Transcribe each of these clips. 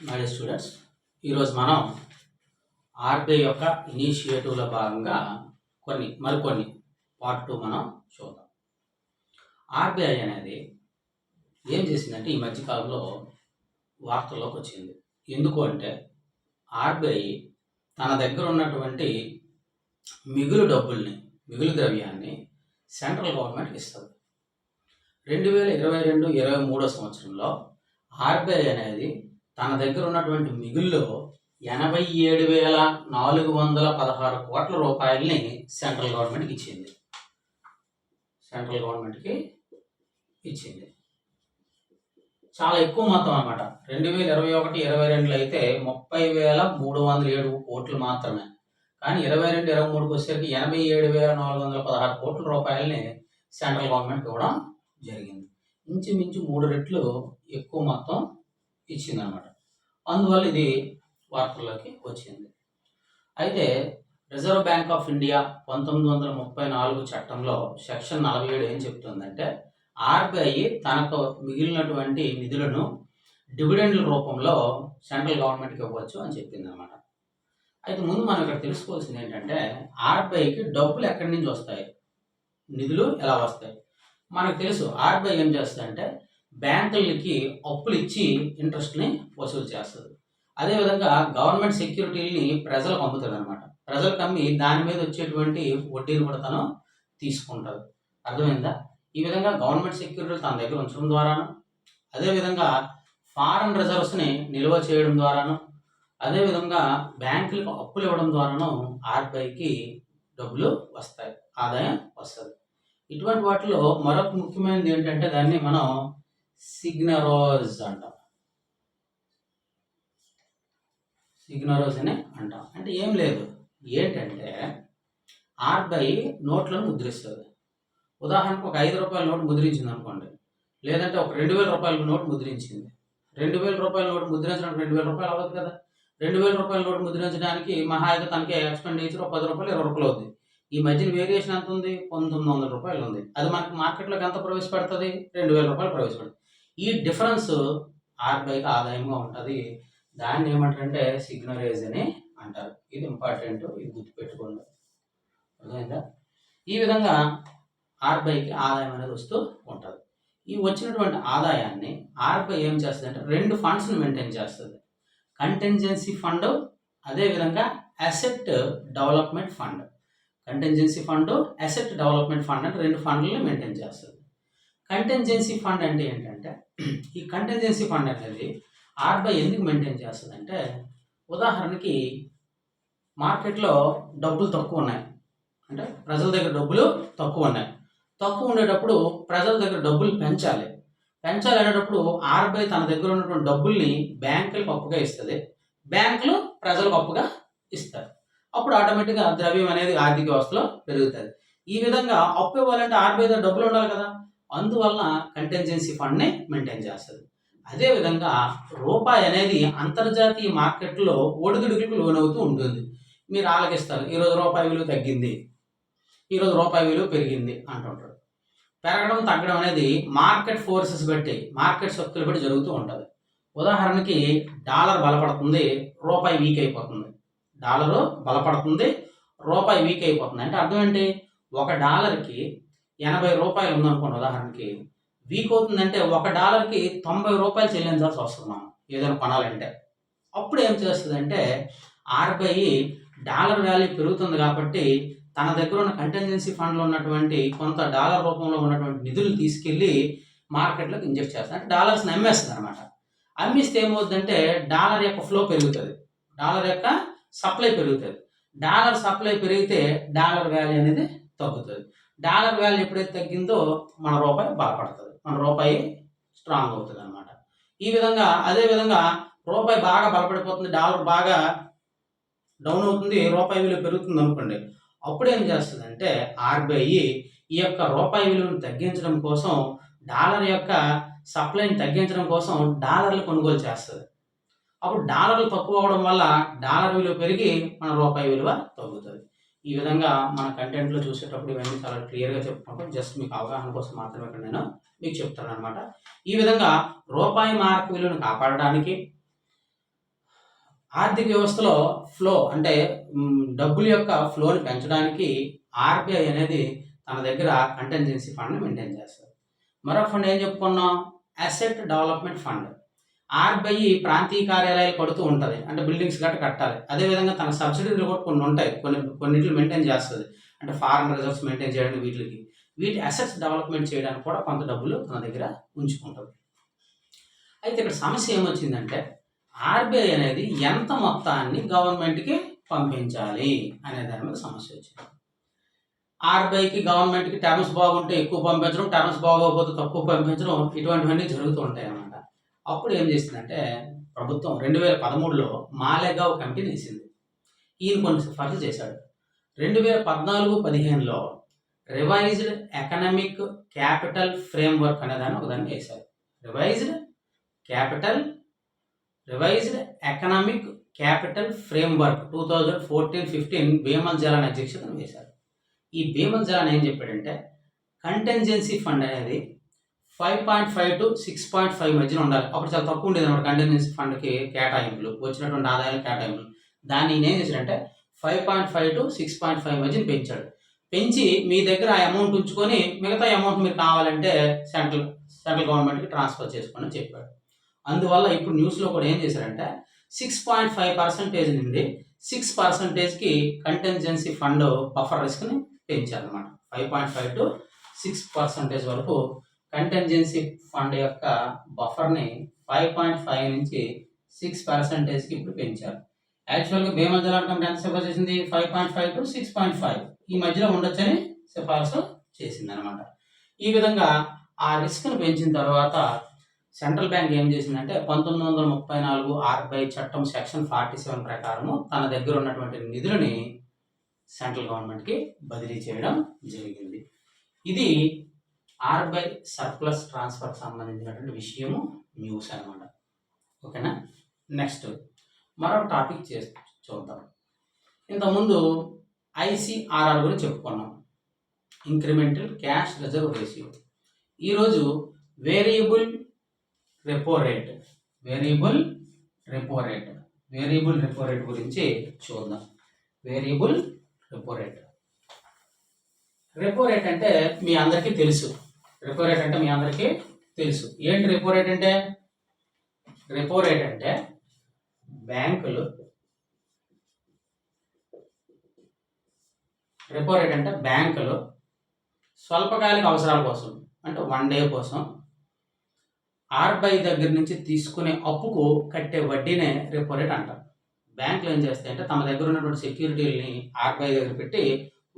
My students, ఈరోజు మనం RBI యొక్క ఇనిషియేటివ్లో భాగంగా మరికొన్ని పార్ట్ 2 మనం చూద్దాం. ఆర్బీఐ అనేది ఏం చేసిందంటే ఈ మధ్యకాలంలో వార్తల్లోకి వచ్చింది. ఎందుకు అంటే ఆర్బీఐ తన దగ్గర ఉన్నటువంటి మిగులు ద్రవ్యాన్ని సెంట్రల్ గవర్నమెంట్కి ఇస్తుంది. 2022-23 సంవత్సరంలో ఆర్బీఐ అనేది తన దగ్గర ఉన్నటువంటి మిగుల్లో 87,416 కోట్ల రూపాయలని సెంట్రల్ గవర్నమెంట్కి ఇచ్చింది. చాలా ఎక్కువ మొత్తం అన్నమాట. 2021-22 అయితే 30,307 కోట్లు మాత్రమే. కానీ 22-23కి వచ్చేసరికి 87,416 కోట్ల రూపాయలని సెంట్రల్ గవర్నమెంట్ ఇవ్వడం జరిగింది. ఇంచుమించు 3 రెట్లు ఎక్కువ మొత్తం ఇచ్చిందనమాట. అందువల్ల ఇది వార్తల్లోకి వచ్చింది. అయితే రిజర్వ్ బ్యాంక్ ఆఫ్ ఇండియా 1934 చట్టంలో సెక్షన్ 47 ఏం చెప్తుందంటే ఆర్బీఐ తనకు మిగిలినటువంటి నిధులను డివిడెండ్ల రూపంలో సెంట్రల్ గవర్నమెంట్కి ఇవ్వచ్చు అని చెప్పింది అనమాట. అయితే ముందు మనం ఇక్కడ తెలుసుకోవాల్సింది ఏంటంటే ఆర్బీఐకి డబ్బులు ఎక్కడి నుంచి వస్తాయి, నిధులు ఎలా వస్తాయి. మనకు తెలుసు ఆర్బీఐ ఏం చేస్తుందంటే బ్యాంకులకి అప్పులు ఇచ్చి ఇంట్రెస్ట్ని వసూలు చేస్తుంది. అదేవిధంగా గవర్నమెంట్ సెక్యూరిటీలని ప్రజలకు అమ్ముతుంది అనమాట. ప్రజలకు అమ్మి దాని మీద వచ్చేటువంటి వడ్డీని కూడా తను తీసుకుంటుంది. అర్థమైందా? ఈ విధంగా గవర్నమెంట్ సెక్యూరిటీలు తన దగ్గర ఉంచడం ద్వారాను, అదేవిధంగా ఫారెన్ రిజర్వ్స్ని నిల్వ చేయడం ద్వారాను, అదేవిధంగా బ్యాంకులకు అప్పులు ఇవ్వడం ద్వారాను ఆర్బీఐకి డబ్బులు వస్తాయి, ఆదాయం వస్తుంది. ఇటువంటి వాటిలో మరొక ముఖ్యమైనది ఏంటంటే దాన్ని మనం సిగ్నరోజ్ అంటాం. అంటే ఏం లేదు, ఏంటంటే ఆర్బీఐ నోట్లను ముద్రిస్తుంది. ఉదాహరణకు ఒక 5 రూపాయల నోటు ముద్రించింది అనుకోండి, లేదంటే ఒక 2,000 రూపాయల నోటు ముద్రించింది. 2,000 రూపాయల నోటు ముద్రించడానికి 2,000 రూపాయలు అవ్వదు కదా. 2,000 రూపాయల నోటు ముద్రించడానికి మహా అయితే తనకి ఎక్స్పెండిచర్ 10 రూపాయలు 20 రూపాయలు అవుతుంది. ఈ మధ్యన వేరియేషన్ ఎంత ఉంది? 1,900 రూపాయలు ఉంది. అది మనకి మార్కెట్లోకి ఎంత ప్రవేశపెడుతుంది? 2,000 రూపాయలు ప్రవేశపెడుతుంది. ఈ డిఫరెన్స్ ఆర్బీఐకి ఆదాయంగా ఉంటుంది. దాన్ని ఏమంటారంటే సిగ్నరేజ్ అని అంటారు. ఇది ఇంపార్టెంట్, ఇది గుర్తుపెట్టుకోండి. అర్థమైందా? ఈ విధంగా ఆర్బీఐకి ఆదాయం అనేది వస్తూ ఉంటుంది. ఈ వచ్చినటువంటి ఆదాయాన్ని ఆర్బీఐ ఏం చేస్తుంది అంటే 2 ఫండ్స్ని మెయింటైన్ చేస్తుంది. కంటింజెన్సీ ఫండ్, అదేవిధంగా asset development fund. Contingency fund, asset development fund అంటే 2 ఫండ్లని మెయింటైన్ చేస్తుంది. కంటింజెన్సీ ఫండ్ అంటే ఏంటంటే ఈ కంటింజెన్సీ ఫండ్ అనేది ఆర్బీఐ ఎందుకు మెయింటైన్ చేస్తుంది అంటే ఉదాహరణకి మార్కెట్లో డబ్బులు తక్కువ ఉన్నాయి, అంటే ప్రజల దగ్గర డబ్బులు తక్కువ ఉండేటప్పుడు ప్రజల దగ్గర డబ్బులు పెంచాలి అనేటప్పుడు ఆర్బీఐ తన దగ్గర ఉన్నటువంటి డబ్బుల్ని బ్యాంకులకు అప్పుగా ఇస్తుంది, బ్యాంకులు ప్రజలకు అప్పుగా ఇస్తారు. అప్పుడు ఆటోమేటిక్గా ద్రవ్యం అనేది ఆర్థిక వ్యవస్థలో పెరుగుతుంది. ఈ విధంగా అప్పు ఇవ్వాలంటే ఆర్బీఐ దగ్గర డబ్బులు ఉండాలి కదా, అందువలన కంటింజెన్సీ ఫండ్ని మెయింటైన్ చేస్తుంది. అదేవిధంగా రూపాయి అనేది అంతర్జాతీయ మార్కెట్లో ఒడిదుడుకులకు లోనవుతూ ఉంటుంది. మీరు ఆలకిస్తారు, ఈరోజు రూపాయి విలువ తగ్గింది, ఈరోజు రూపాయి విలువ పెరిగింది అంటుంటారు. పెరగడం తగ్గడం అనేది మార్కెట్ ఫోర్సెస్ బట్టి, మార్కెట్ శక్తులు బట్టి జరుగుతూ ఉంటుంది. ఉదాహరణకి డాలర్ బలపడుతుంది, రూపాయి వీక్ అయిపోతుంది. డాలరు బలపడుతుంది, రూపాయి వీక్ అయిపోతుంది. అంటే అర్థం ఏంటి? ఒక డాలర్కి 80 రూపాయలు ఉందనుకోండి, ఉదాహరణకి వీక్ అవుతుందంటే $1కి 90 రూపాయలు చెల్లించాల్సి వస్తుంది మనం ఏదైనా కొనాలంటే. అప్పుడు ఏం చేస్తుందంటే ఆర్బీఐ డాలర్ వాల్యూ పెరుగుతుంది కాబట్టి తన దగ్గర ఉన్న కంటింజెన్సీ ఫండ్లో ఉన్నటువంటి కొంత డాలర్ రూపంలో ఉన్నటువంటి నిధులు తీసుకెళ్ళి మార్కెట్లోకి ఇంజెక్ట్ చేస్తుంది. అంటే డాలర్స్ని అమ్మేస్తుంది అనమాట. అమ్మిస్తే ఏమవుతుందంటే డాలర్ యొక్క ఫ్లో పెరుగుతుంది, డాలర్ యొక్క సప్లై పెరుగుతుంది. డాలర్ సప్లై పెరిగితే డాలర్ వాల్యూ అనేది తగ్గుతుంది. డాలర్ వాల్యూ ఎప్పుడైతే తగ్గిందో మన రూపాయి బలపడుతుంది, మన రూపాయి స్ట్రాంగ్ అవుతుంది అనమాట. ఈ విధంగా అదేవిధంగా రూపాయి బాగా బలపడిపోతుంది, డాలర్ బాగా డౌన్ అవుతుంది, రూపాయి విలువ పెరుగుతుంది అనుకోండి. అప్పుడు ఏం చేస్తుందంటే ఆర్బీఐ ఈ యొక్క రూపాయి విలువను తగ్గించడం కోసం, డాలర్ యొక్క సప్లైని తగ్గించడం కోసం డాలర్లు కొనుగోలు చేస్తుంది. అప్పుడు డాలర్లు తక్కువ అవడం వల్ల డాలర్ విలువ పెరిగి మన రూపాయి విలువ తగ్గుతుంది. ఈ విధంగా మన కంటెంట్లో చూసేటప్పుడు ఇవన్నీ చాలా క్లియర్గా చెప్పుకుంటాం. జస్ట్ మీకు అవగాహన కోసం మాత్రమే ఇక్కడ నేను మీకు చెప్తాను అనమాట. ఈ విధంగా రూపాయి మార్క్ విలువను కాపాడడానికి ఆర్థిక వ్యవస్థలో ఫ్లో అంటే డబ్బుల యొక్క ఫ్లోని పెంచడానికి ఆర్బీఐ అనేది తన దగ్గర కంటింజెన్సీ ఫండ్ని మెయింటైన్ చేస్తుంది. మరొక ఫండ్ ఏం చెప్పుకున్నాం, అసెట్ డెవలప్మెంట్ ఫండ్. ఆర్బీఐ ప్రాంతీయ కార్యాలయాలు కడుతూ ఉంటుంది, అంటే బిల్డింగ్స్ గట్ట కట్టాలి. అదేవిధంగా తన సబ్సిడీలు కూడా కొన్ని ఉంటాయి, కొన్నిటిని మెయింటైన్ చేస్తుంది, అంటే ఫారెన్ రిజర్వ్స్ మెయింటైన్ చేయడానికి వీటి అసెట్స్ డెవలప్మెంట్ చేయడానికి కూడా కొంత డబ్బులు తన దగ్గర ఉంచుకుంటుంది. అయితే ఇక్కడ సమస్య ఏమొచ్చిందంటే ఆర్బీఐ అనేది ఎంత మొత్తాన్ని గవర్నమెంట్కి పంపించాలి అనే దాని మీద సమస్య వచ్చింది. ఆర్బీఐకి గవర్నమెంట్కి టర్మ్స్ బాగుంటే ఎక్కువ పంపించడం, టర్మ్స్ బాగోకపోతే తక్కువ పంపించడం, ఇటువంటివన్నీ జరుగుతూ ఉంటాయి అన్నమాట. అప్పుడు ఏం చేసిందంటే ప్రభుత్వం 2013లో మాలేగావ్ కమిటీని వేసింది. ఈయన కొన్ని సిఫార్సు చేశాడు. 2014-15లో రివైజ్డ్ ఎకనామిక్ క్యాపిటల్ ఫ్రేమ్వర్క్ అనేదాన్ని ఒకదాన్ని వేశారు. Revised economic capital framework 2014-15 Bimal Jalan అధ్యక్షతను వేశారు. ఈ భీమల్ జలాన్ ఏం చెప్పాడంటే కంటింజెన్సీ ఫండ్ అనేది 5.5 to 6.5 మధ్యన ఉండాలి. అప్పుడు చాలా తక్కువ ఉండేది అన్నమాట కంటింజెన్సీ ఫండ్కి కేటాయింపులు, వచ్చినటువంటి ఆదాయాల కేటాయింపులు. దాన్ని ఏం చేశాడంటే 5.5 to 6.5 మధ్యన పెంచాడు. పెంచి మీ దగ్గర ఆ అమౌంట్ ఉంచుకొని మిగతా అమౌంట్ మీరు కావాలంటే సెంట్రల్ గవర్నమెంట్కి ట్రాన్స్ఫర్ చేసుకోండి అని చెప్పాడు. అందువల్ల ఇప్పుడు న్యూస్లో కూడా ఏం చేశారంటే 6.5% నుండి 6%కి కంటింజెన్సీ ఫండ్ బఫర్ రిస్క్ని పెంచారనమాట. 5.5 to 6% వరకు కంటింజెన్సీ ఫండ్ యొక్క బఫర్ని 5.5 నుంచి 6%కి ఇప్పుడు పెంచారు. యాక్చువల్గా భీమల్ జలాన్ కమిటీ ఎంత సిఫార్సు చేసింది, 5.5 to 6.5 ఈ మధ్యలో ఉండొచ్చని సిఫార్సు చేసింది అనమాట. ఈ విధంగా ఆ రిస్క్ను పెంచిన తర్వాత సెంట్రల్ బ్యాంక్ ఏం చేసిందంటే 1934 ఆర్బీఐ చట్టం సెక్షన్ 47 ప్రకారము తన దగ్గర ఉన్నటువంటి నిధులని సెంట్రల్ గవర్నమెంట్కి బదిలీ చేయడం జరిగింది. ఇది ఆర్బీఐ సర్ప్లస్ ట్రాన్స్ఫర్కి సంబంధించినటువంటి విషయము, న్యూస్ అనమాట. ఓకేనా. నెక్స్ట్ మరొక టాపిక్ చూద్దాం. ఇంతకుముందు ఐసీఆర్ఆర్ గురించి చెప్పుకున్నాం, ఇంక్రిమెంటల్ క్యాష్ రిజర్వ్ రేషియో. ఈరోజు వేరియబుల్ రెపో రేట్ గురించి చూద్దాం. వేరియబుల్ రెపో రేట్ అంటే మీ అందరికీ తెలుసు. ఏంటి రెపో రేట్ అంటే? రెపో రేట్ అంటే బ్యాంకులు స్వల్పకాలిక అవసరాల కోసం, అంటే 1 డే కోసం ఆర్బీఐ దగ్గర నుంచి తీసుకునే అప్పుకు కట్టే వడ్డీనే రెపో రేట్ అంటారు. బ్యాంకులు ఏం చేస్తాయంటే తమ దగ్గర ఉన్నటువంటి సెక్యూరిటీలని ఆర్బీఐ దగ్గర పెట్టి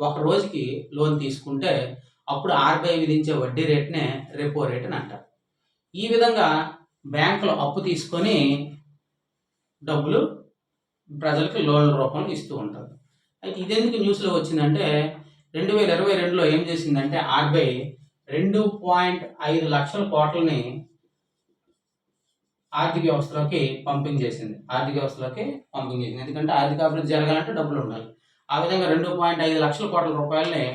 ఒక రోజుకి లోన్ తీసుకుంటే అప్పుడు ఆర్బీఐ విధించే వడ్డీ రేట్నే రెపో రేట్ అని అంటారు. ఈ విధంగా బ్యాంకులు అప్పు తీసుకొని డబ్బులు ప్రజలకు లోన్ల రూపంలో ఇస్తూ ఉంటారు. అయితే ఇదెందుకు న్యూస్లో వచ్చిందంటే 2022లో ఏం చేసిందంటే ఆర్బీఐ 2.5 లక్షల కోట్లని ఆర్థిక వ్యవస్థలోకి పంపింగ్ చేసింది. ఎందుకంటే ఆర్థిక అభివృద్ధి జరగాలంటే డబ్బులు ఉండాలి. ఆ విధంగా 2.5 లక్షల కోట్ల రూపాయలని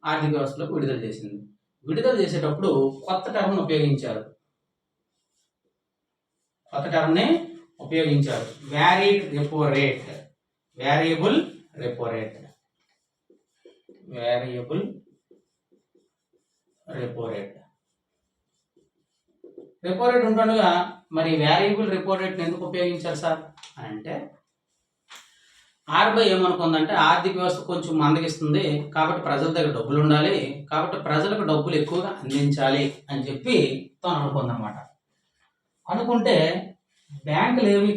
ఆర్థిక వ్యవస్థలోకి విడుదల చేసింది. విడుదల చేసేటప్పుడు కొత్త టర్మ్ని ఉపయోగించారు. Variable repo rate. Repo rate ఉంటుండగా మరి వేరియబుల్ రెపో రేట్ని ఎందుకు ఉపయోగించారు సార్ అంటే ఆర్బీఐ ఏమనుకుందంటే ఆర్థిక వ్యవస్థ కొంచెం మందగిస్తుంది కాబట్టి ప్రజల దగ్గర డబ్బులు ఉండాలి, కాబట్టి ప్రజలకు డబ్బులు ఎక్కువగా అందించాలి అని చెప్పి తను అనుకుందన్నమాట. అనుకుంటే బ్యాంకులు ఏవి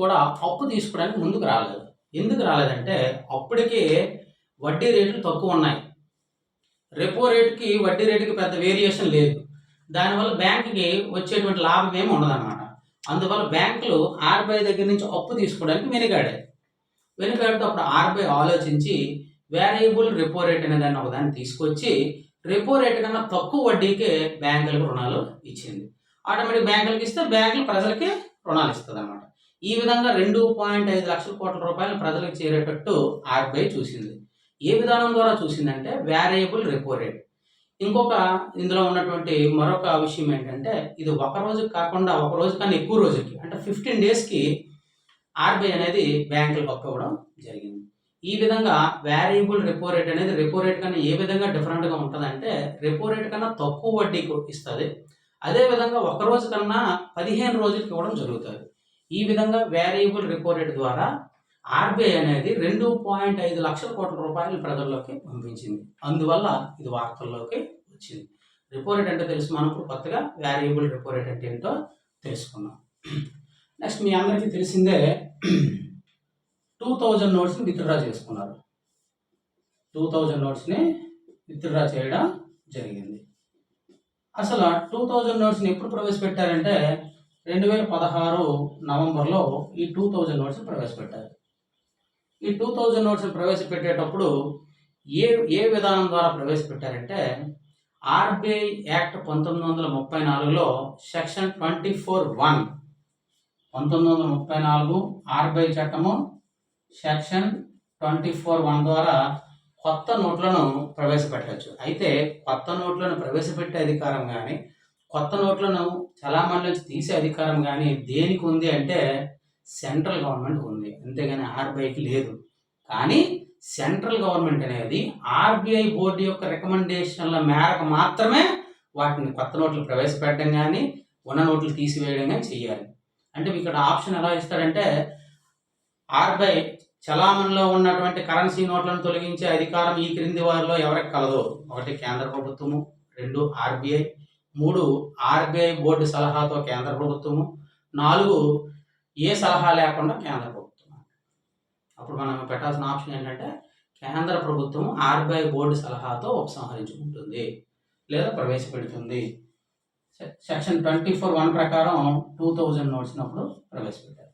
కూడా అప్పు తీసుకోవడానికి ముందుకు రాలేదు. ఎందుకు రాలేదంటే అప్పటికే వడ్డీ రేట్లు తక్కువ ఉన్నాయి. రెపో రేటుకి వడ్డీ రేటుకి పెద్ద వేరియేషన్ లేదు. దానివల్ల బ్యాంకుకి వచ్చేటువంటి లాభం ఏమి ఉండదన్నమాట. అందువల్ల బ్యాంకులు ఆర్బీఐ దగ్గర నుంచి అప్పు తీసుకోవడానికి వెనుకాడుతూ అప్పుడు ఆర్బీఐ ఆలోచించి వేరియబుల్ రెపో రేట్ అనే దాన్ని ఒకదాన్ని తీసుకొచ్చి రెపో రేట్ కన్నా తక్కువ వడ్డీకే బ్యాంకులకు రుణాలు ఇచ్చింది. ఆటోమేటిక్ బ్యాంకులకు ఇస్తే బ్యాంకులు ప్రజలకి రుణాలు ఇస్తుంది అన్నమాట. ఈ విధంగా 2.5 లక్షల కోట్ల రూపాయలు ప్రజలకు చేరేటట్టు ఆర్బీఐ చూసింది. ఏ విధానం ద్వారా చూసిందంటే వేరియబుల్ రెపో రేట్. ఇంకొక ఇందులో ఉన్నటువంటి మరొక విషయం ఏంటంటే ఇది ఒక రోజు కాకుండా ఒక రోజు కన్నా ఎక్కువ రోజులకి అంటే 15 డేస్కి ఆర్బీఐ అనేది బ్యాంకులకు అప్పివ్వడం జరిగింది. ఈ విధంగా వేరియబుల్ రెపో రేట్ అనేది రెపో రేట్ కన్నా ఏ విధంగా డిఫరెంట్గా ఉంటుందంటే రెపో రేట్ కన్నా తక్కువ వడ్డీకి ఇస్తుంది. అదేవిధంగా ఒక రోజు కన్నా 15 రోజులకి ఇవ్వడం జరుగుతుంది. ఈ విధంగా వేరియబుల్ రెపో రేట్ ద్వారా ఆర్బీఐ అనేది 2.5 లక్షల కోట్ల రూపాయలు ప్రజల్లోకి పంపించింది. అందువల్ల ఇది వార్తల్లోకి వచ్చింది. రెపో రేట్ అంటే తెలుసు, మనం ఇప్పుడు కొత్తగా వేరియబుల్ రెపో రేట్ అంటే ఏంటో తెలుసుకున్నాం. నెక్స్ట్ మీ అందరికీ తెలిసిందే 2000 నోట్స్ని విత్డ్రా చేసుకున్నారు. 2000 నోట్స్ని విత్డ్రా చేయడం జరిగింది. అసలు 2000 నోట్స్ని ఎప్పుడు ప్రవేశపెట్టారంటే 2016 నవంబర్లో ఈ 2000 నోట్స్ని ప్రవేశపెట్టారు. ఈ 2000 నోట్స్ని ప్రవేశపెట్టేటప్పుడు ఏ విధానం ద్వారా ప్రవేశపెట్టారంటే ఆర్బీఐ యాక్ట్ 1934లో సెక్షన్ 24(1) 1934 ఆర్బీఐ చట్టము సెక్షన్ 24(1) ద్వారా కొత్త నోట్లను ప్రవేశపెట్టవచ్చు. అయితే కొత్త నోట్లను ప్రవేశపెట్టే అధికారం కానీ కొత్త నోట్లను చలామణి నుంచి తీసే అధికారం కానీ దేనికి ఉంది అంటే సెంట్రల్ గవర్నమెంట్ ఉంది, అంతేగాని ఆర్బీఐకి లేదు. కానీ సెంట్రల్ గవర్నమెంట్ అనేది ఆర్బీఐ బోర్డు యొక్క రికమెండేషన్ల మేరకు మాత్రమే వాటిని కొత్త నోట్లు ప్రవేశపెట్టడం కానీ ఉన్న నోట్లు తీసివేయడం కానీ చేయాలి. అంటే ఇక్కడ ఆప్షన్ ఎలా ఇస్తాడంటే ఆర్బీఐ చలామణిలో ఉన్నటువంటి కరెన్సీ నోట్లను తొలగించే అధికారం ఈ క్రింది వారిలో ఎవరికి కలదు? 1 కేంద్ర ప్రభుత్వము, 2 ఆర్బీఐ, 3 ఆర్బీఐ బోర్డు సలహాతో కేంద్ర ప్రభుత్వము, 4 ఏ సలహా లేకుండా కేంద్ర ప్రభుత్వం. అప్పుడు మనం పెట్టాల్సిన ఆప్షన్ ఏంటంటే కేంద్ర ప్రభుత్వం ఆర్బీఐ బోర్డు సలహాతో ఉపసంహరించుకుంటుంది లేదా ప్రవేశపెడుతుంది. సెక్షన్ 24(1) ప్రకారం 2000 నోట్స్నప్పుడు ప్రవేశపెట్టారు.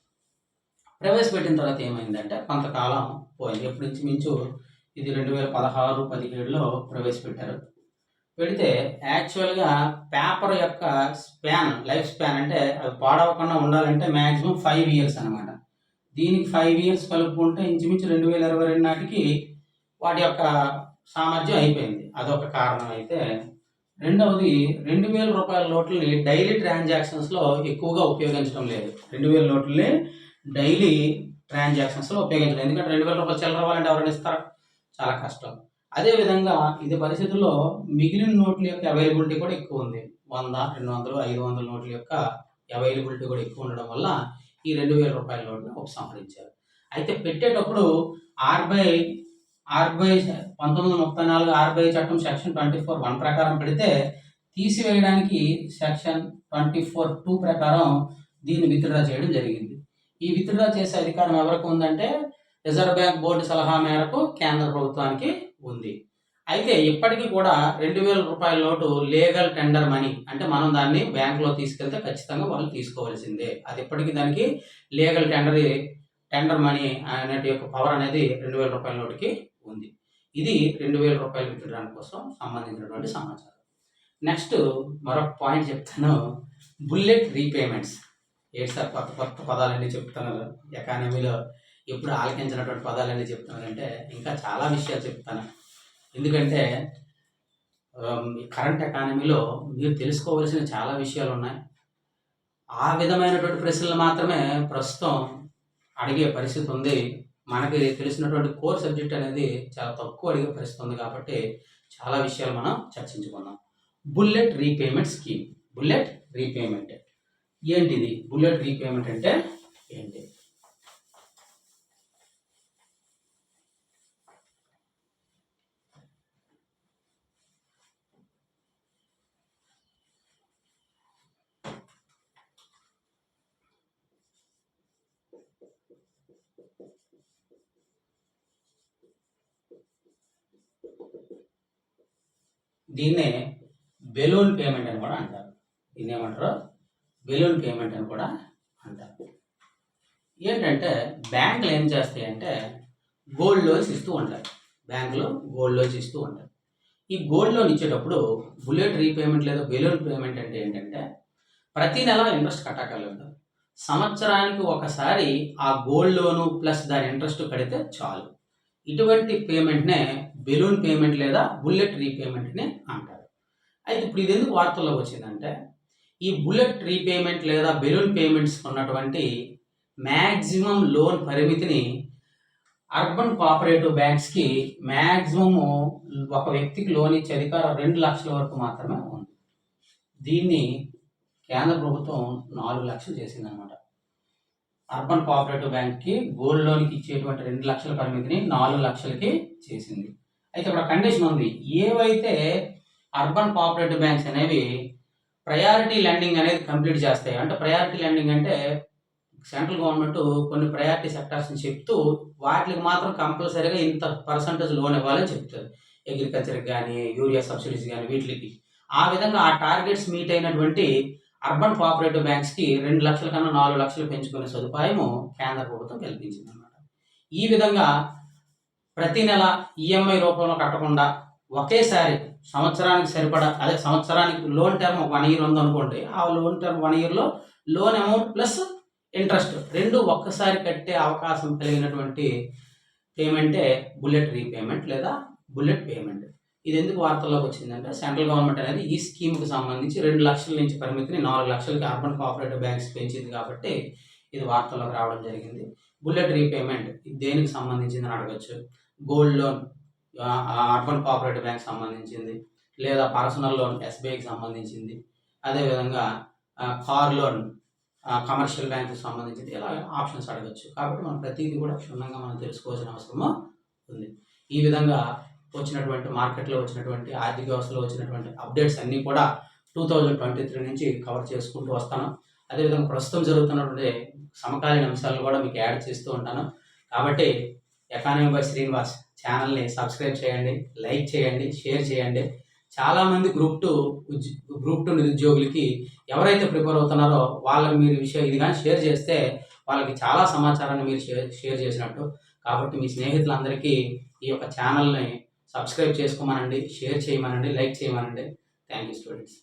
ప్రవేశపెట్టిన తర్వాత ఏమైందంటే కొంతకాలం పోయింది. ఎప్పటి నుంచి మించు ఇది 2016-17లో ప్రవేశపెట్టారు. పెడితే యాక్చువల్గా పేపర్ యొక్క లైఫ్ స్పాన్ అంటే అవి పాడవకుండా ఉండాలంటే మ్యాక్సిమం 5 ఇయర్స్ అనమాట. దీనికి 5 ఇయర్స్ కలుపుకుంటే ఇంచుమించు 2022 నాటికి వాటి యొక్క సామర్థ్యం అయిపోయింది. అదొక కారణం అయితే, రెండవది 2000 రూపాయల నోట్లని డైలీ ట్రాన్సాక్షన్స్లో ఎక్కువగా ఉపయోగించడం లేదు. 2000 నోట్లని డైలీ ట్రాన్సాక్షన్స్లో ఉపయోగించడం, ఎందుకంటే 2000 రూపాయలు చిల్లర అవ్వాలంటే ఎవరైనా ఇస్తారా? చాలా కష్టం. అదేవిధంగా ఇది పరిస్థితుల్లో మిగిలిన నోట్ల యొక్క అవైలబిలిటీ కూడా ఎక్కువ ఉంది. 100, 200, 500 నోట్ల యొక్క అవైలబిలిటీ కూడా ఎక్కువ ఉండడం వల్ల ఈ 2000 రూపాయల నోట్ని ఉపసంహరించారు. అయితే పెట్టేటప్పుడు ఆర్బీఐ 1934 ఆర్బీఐ చట్టం సెక్షన్ 24(1) ప్రకారం పెడితే తీసివేయడానికి సెక్షన్ 24(2) ప్రకారం దీన్ని విత్డ్రా చేయడం జరిగింది. ఈ విత్డ్రా చేసే అధికారం ఎవరికి ఉందంటే రిజర్వ్ బ్యాంక్ బోర్డు సలహా మేరకు కేంద్ర ప్రభుత్వానికి ఉంది. అయితే ఇప్పటికీ కూడా 2000 రూపాయల నోటు లీగల్ టెండర్ మనీ, అంటే మనం దాన్ని బ్యాంకులో తీసుకెళ్తే ఖచ్చితంగా వాళ్ళు తీసుకోవాల్సిందే. అది ఇప్పటికీ దానికి లీగల్ టెండర్ మనీ అనే యొక్క పవర్ అనేది 2000 రూపాయల నోటుకి ఉంది. ఇది 2000 రూపాయలు విత్డ్రా కోసం సంబంధించినటువంటి సమాచారం. నెక్స్ట్ మరొక పాయింట్ చెప్తాను, బుల్లెట్ రీపేమెంట్స్. ఏంటి సార్ కొత్త పదాలన్నీ చెప్తున్నారు, ఎకానమీలో ఎప్పుడు ఆలకించినటువంటి పదాలన్నీ చెప్తున్నారంటే ఇంకా చాలా విషయాలు చెప్తాను. ఎందుకంటే కరెంట్ ఎకానమీలో మీరు తెలుసుకోవాల్సిన చాలా విషయాలు ఉన్నాయి. ఆ విధమైనటువంటి ప్రశ్నలు మాత్రమే ప్రస్తుతం అడిగే పరిస్థితి ఉంది. మనకి తెలిసినటువంటి కోర్ సబ్జెక్ట్ అనేది చాలా తక్కువ అడిగే పరిస్థితి ఉంది. కాబట్టి చాలా విషయాలు మనం చర్చించుకుందాం. Bullet repayment scheme. Bullet repayment ఏంటిది? బుల్లెట్ రీపేమెంట్ అంటే ఏంటి? దీన్నే బెలూన్ పేమెంట్ అని కూడా అంటారు. దీన్ని ఏమంటారు? బెలూన్ పేమెంట్ అని కూడా అంటారు. ఏంటంటే బ్యాంకులు ఏం చేస్తాయంటే గోల్డ్ లోన్స్ ఇస్తూ ఉంటాయి. బ్యాంకులో గోల్డ్ లోన్స్ ఇస్తూ ఉంటాయి. ఈ గోల్డ్ లోన్ ఇచ్చేటప్పుడు బుల్లెట్ రీపేమెంట్ లేదా బెలూన్ పేమెంట్ అంటే ఏంటంటే ప్రతి నెల ఇంట్రెస్ట్ కట్టగలదు. సంవత్సరానికి ఒకసారి ఆ గోల్డ్ లోను ప్లస్ దాని ఇంట్రెస్ట్ కడితే చాలు. ఇటువంటి పేమెంట్నే బెలూన్ పేమెంట్ లేదా బుల్లెట్ రీపేమెంట్ని అంటారు. అయితే ఇప్పుడు ఇది ఎందుకు వార్తల్లోకి వచ్చిందంటే ఈ బుల్లెట్ రీపేమెంట్ లేదా బెలూన్ పేమెంట్స్ ఉన్నటువంటి మ్యాక్సిమం లోన్ పరిమితిని అర్బన్ కోఆపరేటివ్ బ్యాంక్స్కి మ్యాక్సిమము ఒక వ్యక్తికి లోన్ ఇచ్చే అధికారం 2 లక్షల వరకు మాత్రమే ఉంది. దీన్ని కేంద్ర ప్రభుత్వం 4 లక్షలు చేసిందనమాట. అర్బన్ కోఆపరేటివ్ బ్యాంక్కి గోల్డ్ లోన్కి ఇచ్చేటువంటి 2 లక్షల పరిమితిని 4 లక్షలకి చేసింది. అయితే ఇక్కడ కండిషన్ ఉంది, ఏవైతే అర్బన్ కోఆపరేటివ్ బ్యాంక్స్ అనేవి ప్రయారిటీ లెండింగ్ అనేది కంప్లీట్ చేస్తాయి. అంటే ప్రయారిటీ లెండింగ్ అంటే సెంట్రల్ గవర్నమెంట్ కొన్ని ప్రయారిటీ సెక్టార్స్ని చెప్తూ వాటికి మాత్రం కంపల్సరీగా ఇంత పర్సంటేజ్ లోన్ ఇవ్వాలని చెప్తారు. అగ్రికల్చర్కి కానీ, యూరియా సబ్సిడీస్ కానీ, వీటికి ఆ విధంగా ఆ టార్గెట్స్ మీట్ అయినటువంటి అర్బన్ కోఆపరేటివ్ బ్యాంక్స్కి 2 లక్షల కన్నా 4 లక్షలు పెంచుకునే సదుపాయము కేంద్ర ప్రభుత్వం కల్పించింది అన్నమాట. ఈ విధంగా ప్రతి నెల ఈఎంఐ రూపంలో కట్టకుండా ఒకేసారి సంవత్సరానికి సరిపడా, అదే సంవత్సరానికి లోన్ టర్మ్ 1 ఇయర్ ఉందనుకోండి, ఆ లోన్ టర్మ్ 1 ఇయర్లో లోన్ అమౌంట్ ప్లస్ ఇంట్రెస్ట్ రెండు ఒక్కసారి కట్టే అవకాశం కలిగినటువంటి పేమెంటే బుల్లెట్ రీపేమెంట్ లేదా బుల్లెట్ పేమెంట్. ఇది ఎందుకు వార్తల్లోకి వచ్చిందంటే సెంట్రల్ గవర్నమెంట్ అనేది ఈ స్కీమ్కి సంబంధించి 2 లక్షల నుంచి పరిమితిని 4 లక్షలకి అర్బన్ కోఆపరేటివ్ బ్యాంక్స్ పెంచింది కాబట్టి ఇది వార్తల్లోకి రావడం జరిగింది. బుల్లెట్ రీపేమెంట్ దేనికి సంబంధించిందని అడగచ్చు. Gold loan urban cooperative bank సంబంధించింది, లేదా పర్సనల్ లోన్ ఎస్బీఐకి సంబంధించింది, అదేవిధంగా కార్ లోన్ కమర్షియల్ బ్యాంక్కి సంబంధించింది, ఇలా ఆప్షన్స్ అడగచ్చు. కాబట్టి మనం ప్రతిదీ కూడా క్షుణ్ణంగా మనం తెలుసుకోవాల్సిన అవసరము ఉంది. ఈ విధంగా వచ్చినటువంటి మార్కెట్లో వచ్చినటువంటి ఆర్థిక వ్యవస్థలో వచ్చినటువంటి అప్డేట్స్ అన్నీ కూడా 2023 నుంచి కవర్ చేసుకుంటూ వస్తాను. అదేవిధంగా ప్రస్తుతం జరుగుతున్నటువంటి సమకాలీన అంశాలను కూడా మీకు యాడ్ చేస్తూ ఉంటాను. కాబట్టి ఎకానమీ బై శ్రీనివాస్ ఛానల్ని సబ్స్క్రైబ్ చేయండి, లైక్ చేయండి, షేర్ చేయండి. చాలామంది గ్రూప్ టూ నిరుద్యోగులకి ఎవరైతే ప్రిపేర్ అవుతున్నారో వాళ్ళకి మీరు ఇది కానీ షేర్ చేస్తే వాళ్ళకి చాలా సమాచారాన్ని మీరు షేర్ చేసినట్టు. కాబట్టి మీ స్నేహితులందరికీ ఈ యొక్క ఛానల్ని సబ్స్క్రైబ్ చేసుకోమనండి, షేర్ చేయమనండి, లైక్ చేయమనండి. Thank you students.